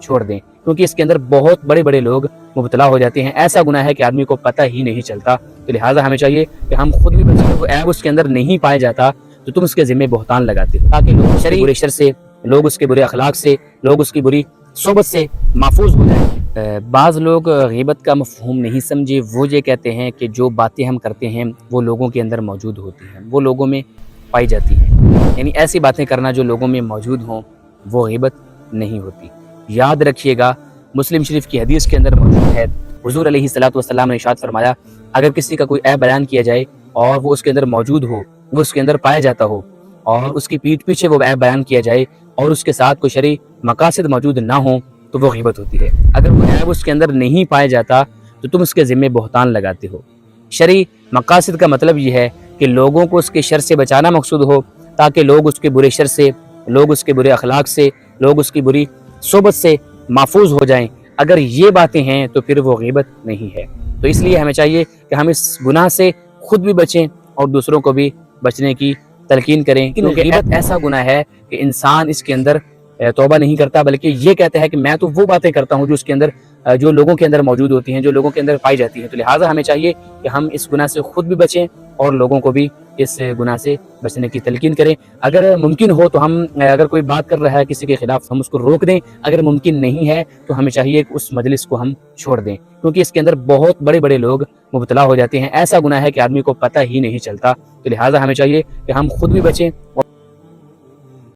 چھوڑ دیں، کیونکہ اس کے اندر بہت بڑے بڑے لوگ مبتلا ہو جاتے ہیں۔ ایسا گناہ ہے کہ آدمی کو پتہ ہی نہیں چلتا، تو لہٰذا ہمیں چاہیے کہ ہم خود بھی بچیں۔ وہ عیب اس کے اندر نہیں پایا جاتا تو تم اس کے ذمہ بہتان لگاتے ہو، تاکہ لوگ شرعی برے شر سے، لوگ اس کے برے اخلاق سے، لوگ اس کی بری صحبت سے محفوظ ہو جائیں۔ بعض لوگ غیبت کا مفہوم نہیں سمجھے، وہ یہ کہتے ہیں کہ جو باتیں ہم کرتے ہیں وہ لوگوں کے اندر موجود ہوتی ہیں، وہ لوگوں میں پائی جاتی ہیں، یعنی ایسی باتیں کرنا جو لوگوں میں موجود ہوں وہ غیبت نہیں ہوتی۔ یاد رکھیے گا، مسلم شریف کی حدیث کے اندر موجود ہے، حضور علیہ الصلوۃ والسلام نے ارشاد فرمایا، اگر کسی کا کوئی عیب بیان کیا جائے اور وہ اس کے اندر موجود ہو، وہ اس کے اندر پایا جاتا ہو، اور اس کی پیٹھ پیچھے وہ عیب بیان کیا جائے اور اس کے ساتھ کوئی شرعی مقاصد موجود نہ ہوں، تو وہ غیبت ہوتی ہے۔ اگر وہ عیب اس کے اندر نہیں پایا جاتا تو تم اس کے ذمہ بہتان لگاتے ہو۔ شرعی مقاصد کا مطلب یہ ہے کہ لوگوں کو اس کے شر سے بچانا مقصود ہو، تاکہ لوگ اس کے برے شر سے، لوگ اس کے برے اخلاق سے، لوگ اس کی بری صحبت سے محفوظ ہو جائیں۔ اگر یہ باتیں ہیں تو پھر وہ غیبت نہیں ہے۔ تو اس لیے ہمیں چاہیے کہ ہم اس گناہ سے خود بھی بچیں اور دوسروں کو بھی بچنے کی تلقین کریں، کیونکہ غیبت ایسا گناہ ہے کہ انسان اس کے اندر توبہ نہیں کرتا، بلکہ یہ کہتا ہے کہ میں تو وہ باتیں کرتا ہوں جو اس کے اندر، جو لوگوں کے اندر موجود ہوتی ہیں، جو لوگوں کے اندر پائی جاتی ہیں۔ تو لہٰذا ہمیں چاہیے کہ ہم اس گناہ سے خود بھی بچیں اور لوگوں کو بھی اس گناہ سے بچنے کی تلقین کریں۔ اگر ممکن ہو تو ہم، اگر کوئی بات کر رہا ہے کسی کے خلاف، ہم اس کو روک دیں۔ اگر ممکن نہیں ہے تو ہمیں چاہیے کہ اس مجلس کو ہم چھوڑ دیں، کیونکہ اس کے اندر بہت بڑے بڑے لوگ مبتلا ہو جاتے ہیں۔ ایسا گناہ ہے کہ آدمی کو پتہ ہی نہیں چلتا، تو لہٰذا ہمیں چاہیے کہ ہم خود بھی بچیں۔